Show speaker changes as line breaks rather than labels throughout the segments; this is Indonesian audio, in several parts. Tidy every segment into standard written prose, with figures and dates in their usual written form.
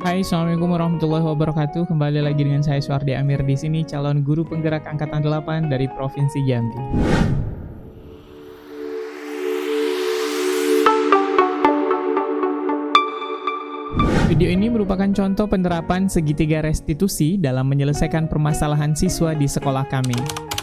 Hai, Assalamualaikum warahmatullahi wabarakatuh. Kembali lagi dengan saya Suardi Amir di sini, calon guru penggerak angkatan 8 dari Provinsi Jambi. Video ini merupakan contoh penerapan segitiga restitusi dalam menyelesaikan permasalahan siswa di sekolah kami.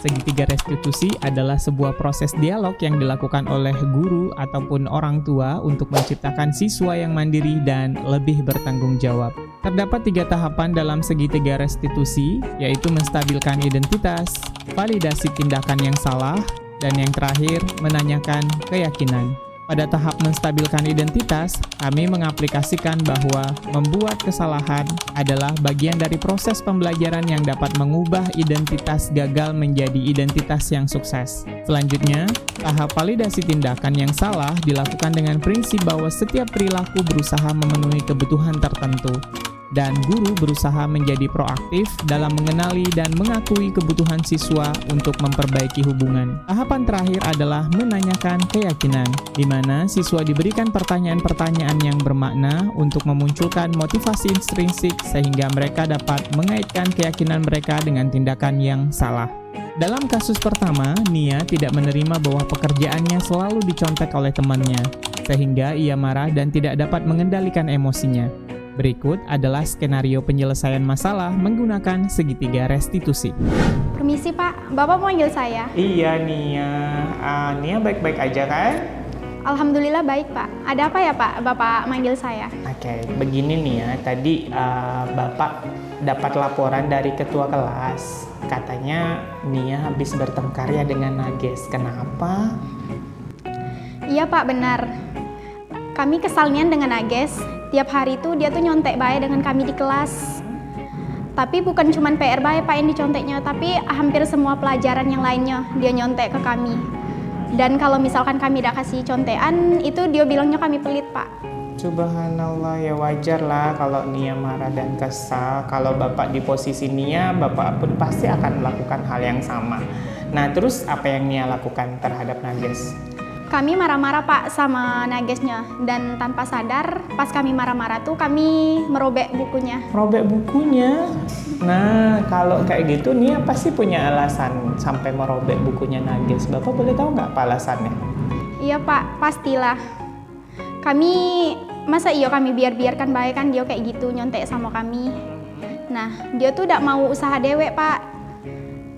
Segitiga restitusi adalah sebuah proses dialog yang dilakukan oleh guru ataupun orang tua untuk menciptakan siswa yang mandiri dan lebih bertanggung jawab. Terdapat 3 tahapan dalam segitiga restitusi, yaitu menstabilkan identitas, validasi tindakan yang salah, dan yang terakhir, menanyakan keyakinan. Pada tahap menstabilkan identitas, kami mengaplikasikan bahwa membuat kesalahan adalah bagian dari proses pembelajaran yang dapat mengubah identitas gagal menjadi identitas yang sukses. Selanjutnya, tahap validasi tindakan yang salah dilakukan dengan prinsip bahwa setiap perilaku berusaha memenuhi kebutuhan tertentu, dan guru berusaha menjadi proaktif dalam mengenali dan mengakui kebutuhan siswa untuk memperbaiki hubungan. Tahapan terakhir adalah menanyakan keyakinan, di mana siswa diberikan pertanyaan-pertanyaan yang bermakna untuk memunculkan motivasi intrinsik sehingga mereka dapat mengaitkan keyakinan mereka dengan tindakan yang salah. Dalam kasus pertama, Nia tidak menerima bahwa pekerjaannya selalu dicontek oleh temannya, sehingga ia marah dan tidak dapat mengendalikan emosinya. Berikut adalah skenario penyelesaian masalah menggunakan segitiga restitusi.
Permisi Pak, Bapak manggil saya?
Iya Nia, Nia baik-baik aja kan?
Alhamdulillah baik Pak. Ada apa ya Pak, Bapak manggil saya?
Oke, begini Nia, tadi Bapak dapat laporan dari ketua kelas. Katanya Nia habis bertengkar ya dengan Nages. Kenapa?
Iya Pak, benar. Kami kesalnya dengan Nages. Tiap hari itu dia tuh nyontek bae dengan kami di kelas. Tapi bukan cuma PR bae Pak yang diconteknya, tapi hampir semua pelajaran yang lainnya dia nyontek ke kami. Dan kalau misalkan kami udah kasih contekan, itu dia bilangnya kami pelit Pak.
Subhanallah, ya wajar lah kalau Nia marah dan kesal. Kalau Bapak di posisi Nia, Bapak pun pasti akan melakukan hal yang sama. Nah, terus apa yang Nia lakukan terhadap Nages?
Kami marah-marah Pak sama Nagesnya, dan tanpa sadar pas kami marah-marah tuh kami merobek bukunya.
Merobek bukunya? Nah, kalau kayak gitu Nia pasti punya alasan sampai merobek bukunya Nages. Bapak boleh tahu nggak apa alasannya?
Iya Pak, pastilah. Masa kami biarkan baik kan dia kayak gitu nyontek sama kami. Nah, dia tuh udah mau usaha dewek Pak.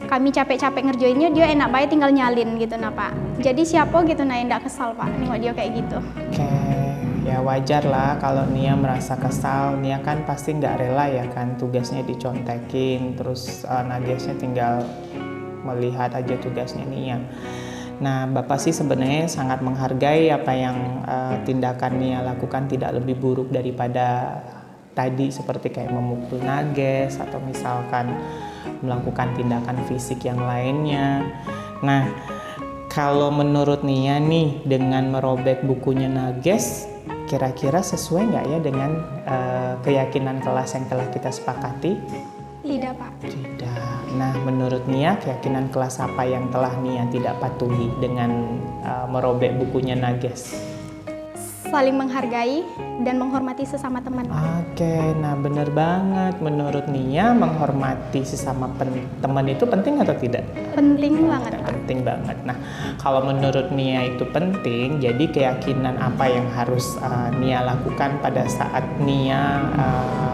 Kami capek-capek ngerjainnya, dia enak baik tinggal nyalin gitu nah Pak. Jadi siapa gitu nah yang nggak kesal Pak, nengok dia kayak gitu.
Oke, ya wajar lah kalau Nia merasa kesal. Nia kan pasti nggak rela ya kan tugasnya dicontekin, terus Nagesnya tinggal melihat aja tugasnya Nia. Nah, Bapak sih sebenarnya sangat menghargai apa yang tindakan Nia lakukan tidak lebih buruk daripada tadi seperti kayak memukul Nages atau misalkan melakukan tindakan fisik yang lainnya. Nah, kalau menurut Nia nih dengan merobek bukunya Nages, kira-kira sesuai nggak ya dengan keyakinan kelas yang telah kita sepakati?
Tidak Pak.
Tidak. Nah, menurut Nia, keyakinan kelas apa yang telah Nia tidak patuhi dengan merobek bukunya Nages?
Saling menghargai dan menghormati sesama teman.
Oke, nah benar banget. Menurut Nia, menghormati sesama teman itu penting atau tidak?
Penting banget.
Penting banget. Nah, kalau menurut Nia itu penting, jadi keyakinan apa yang harus Nia lakukan pada saat Nia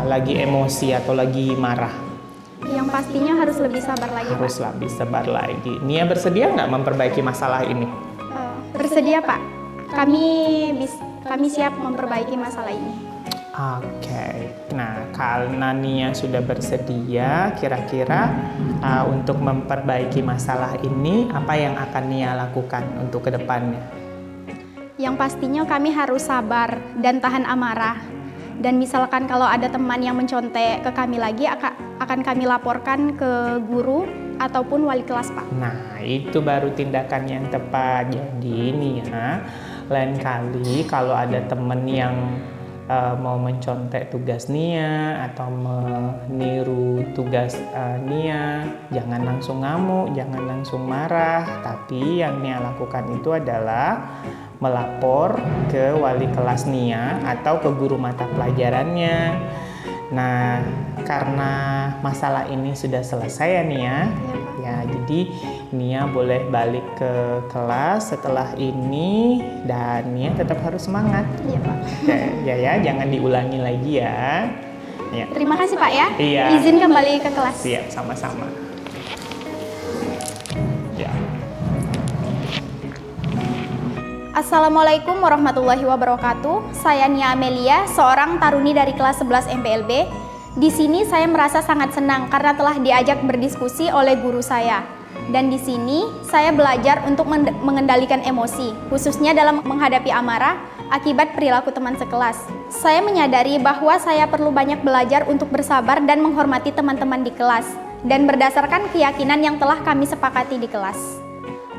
lagi emosi atau lagi marah?
Yang pastinya harus lebih sabar lagi
Harus
Pak.
lebih sabar lagi. Nia bersedia nggak memperbaiki masalah ini?
Bersedia Pak. Kami siap memperbaiki masalah ini.
Oke, nah karena Nia sudah bersedia, kira-kira untuk memperbaiki masalah ini, apa yang akan Nia lakukan untuk kedepannya?
Yang pastinya kami harus sabar dan tahan amarah. Dan misalkan kalau ada teman yang mencontek ke kami lagi, akan kami laporkan ke guru ataupun wali kelas Pak.
Nah, itu baru tindakan yang tepat. Jadi Nia, lain kali kalau ada temen yang mau mencontek tugas Nia atau meniru tugas Nia, jangan langsung ngamuk, jangan langsung marah, tapi yang Nia lakukan itu adalah melapor ke wali kelas Nia atau ke guru mata pelajarannya. Nah, karena masalah ini sudah selesai ya Nia. Ya, jadi Nia boleh balik ke kelas setelah ini dan Nia tetap harus semangat.
Iya Pak.
Oke, ya, jangan diulangi lagi ya. Ya.
Terima kasih Pak ya.
Iya.
Izin kembali ke kelas.
Siap, sama-sama. Ya.
Assalamualaikum warahmatullahi wabarakatuh. Saya Nia Amelia, seorang taruni dari kelas 11 MPLB. Di sini saya merasa sangat senang karena telah diajak berdiskusi oleh guru saya. Dan di sini saya belajar untuk mengendalikan emosi, khususnya dalam menghadapi amarah akibat perilaku teman sekelas. Saya menyadari bahwa saya perlu banyak belajar untuk bersabar dan menghormati teman-teman di kelas, dan berdasarkan keyakinan yang telah kami sepakati di kelas.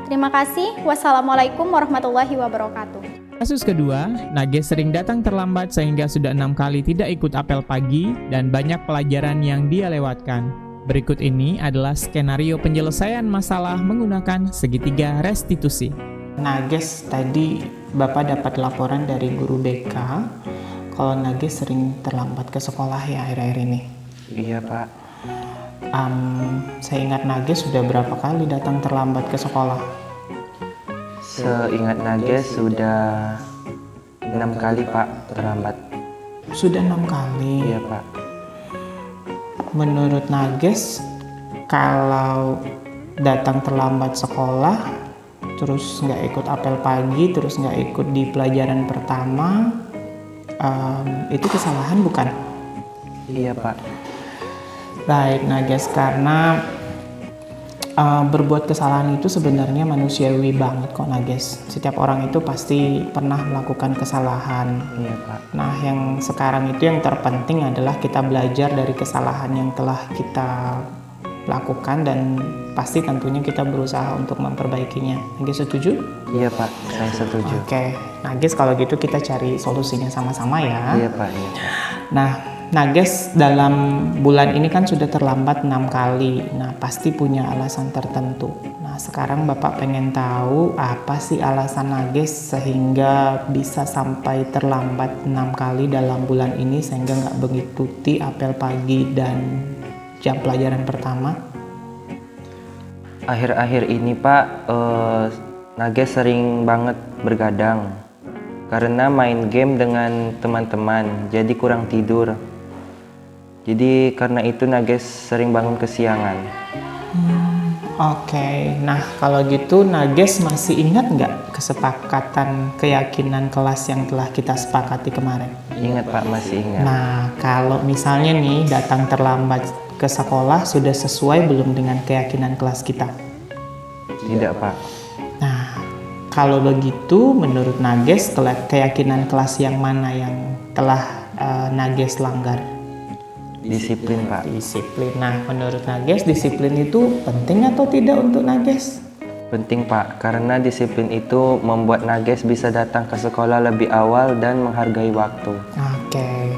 Terima kasih. Wassalamualaikum warahmatullahi wabarakatuh.
Kasus kedua, Nages sering datang terlambat sehingga sudah 6 kali tidak ikut apel pagi dan banyak pelajaran yang dia lewatkan. Berikut ini adalah skenario penyelesaian masalah menggunakan segitiga restitusi. Nages, tadi Bapak dapat laporan dari guru BK kalau Nages sering terlambat ke sekolah ya akhir-akhir ini.
Iya Pak.
Saya ingat Nages sudah berapa kali datang terlambat ke sekolah?
Seingat Nages sudah 6 kali Pak terlambat.
Sudah 6 kali?
Iya Pak.
Menurut Nages, kalau datang terlambat sekolah, terus nggak ikut apel pagi, terus nggak ikut di pelajaran pertama, itu kesalahan bukan?
Iya Pak.
Baik Nages, karena berbuat kesalahan itu sebenarnya manusiawi banget kok Nages. Setiap orang itu pasti pernah melakukan kesalahan.
Iya Pak.
Nah, yang sekarang itu yang terpenting adalah kita belajar dari kesalahan yang telah kita lakukan dan pasti tentunya kita berusaha untuk memperbaikinya. Nages setuju?
Iya Pak, saya setuju.
Oke, Nages kalau gitu kita cari solusinya sama-sama ya.
Iya Pak, iya Pak.
Nah, Nages dalam bulan ini kan sudah terlambat 6 kali. Nah, pasti punya alasan tertentu. Nah, sekarang Bapak pengen tahu apa sih alasan Nages sehingga bisa sampai terlambat 6 kali dalam bulan ini sehingga nggak mengikuti apel pagi dan jam pelajaran pertama.
Akhir-akhir ini Pak, Nages sering banget bergadang karena main game dengan teman-teman, jadi kurang tidur. Jadi karena itu Nages sering bangun kesiangan.
Oke, nah kalau gitu Nages masih ingat nggak kesepakatan keyakinan kelas yang telah kita sepakati kemarin?
Ingat Pak, masih ingat.
Nah, kalau misalnya nih datang terlambat ke sekolah sudah sesuai belum dengan keyakinan kelas kita?
Tidak Pak.
Nah, kalau begitu menurut Nages keyakinan kelas yang mana yang telah Nages langgar?
Disiplin Pak.
Disiplin. Nah, menurut Nages disiplin itu penting atau tidak untuk Nages?
Penting Pak, karena disiplin itu membuat Nages bisa datang ke sekolah lebih awal dan menghargai waktu.
Oke.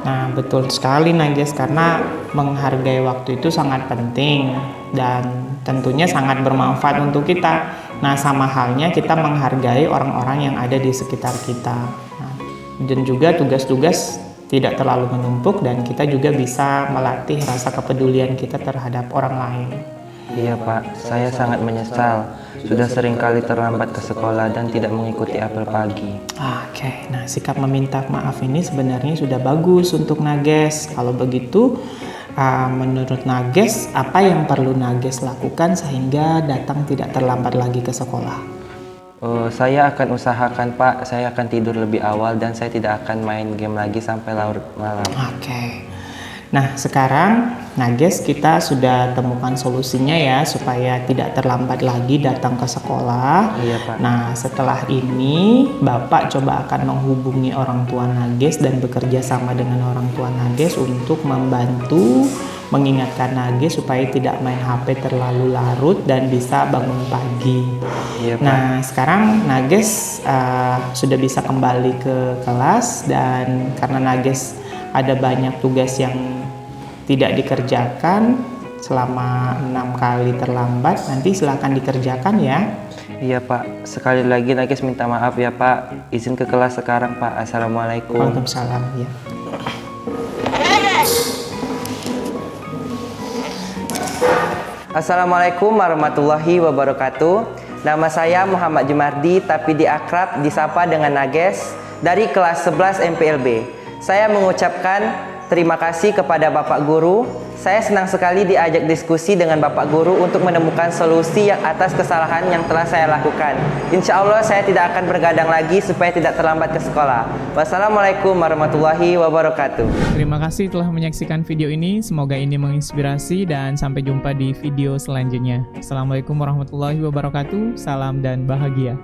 Nah, betul sekali Nages, karena menghargai waktu itu sangat penting dan tentunya sangat bermanfaat untuk kita. Nah, sama halnya kita menghargai orang-orang yang ada di sekitar kita. Nah, dan juga tugas-tugas tidak terlalu menumpuk dan kita juga bisa melatih rasa kepedulian kita terhadap orang lain.
Iya Pak, saya sangat menyesal sudah sering kali terlambat ke sekolah dan tidak mengikuti apel pagi.
Oke, nah sikap meminta maaf ini sebenarnya sudah bagus untuk Nages. Kalau begitu, menurut Nages, apa yang perlu Nages lakukan sehingga datang tidak terlambat lagi ke sekolah?
Saya akan usahakan Pak, saya akan tidur lebih awal dan saya tidak akan main game lagi sampai larut malam.
Oke. Nah, sekarang Nages kita sudah temukan solusinya ya supaya tidak terlambat lagi datang ke sekolah.
Iya Pak.
Nah, setelah ini Bapak coba akan menghubungi orang tua Nages dan bekerja sama dengan orang tua Nages untuk membantu mengingatkan Nages supaya tidak main HP terlalu larut dan bisa bangun pagi.
Iya, Pak.
Nah, sekarang Nages sudah bisa kembali ke kelas dan karena Nages ada banyak tugas yang tidak dikerjakan selama 6 kali terlambat, nanti silakan dikerjakan ya.
Iya Pak, sekali lagi Nages minta maaf ya Pak. Izin ke kelas sekarang Pak. Assalamualaikum.
Waalaikumsalam ya.
Assalamualaikum warahmatullahi wabarakatuh. Nama saya Muhammad Jumardi, tapi diakrab disapa dengan Nages dari kelas 11 MPLB. Saya mengucapkan terima kasih kepada Bapak Guru. Saya senang sekali diajak diskusi dengan Bapak Guru untuk menemukan solusi yang atas kesalahan yang telah saya lakukan. Insya Allah saya tidak akan bergadang lagi supaya tidak terlambat ke sekolah. Wassalamualaikum warahmatullahi wabarakatuh.
Terima kasih telah menyaksikan video ini. Semoga ini menginspirasi dan sampai jumpa di video selanjutnya. Assalamualaikum warahmatullahi wabarakatuh. Salam dan bahagia.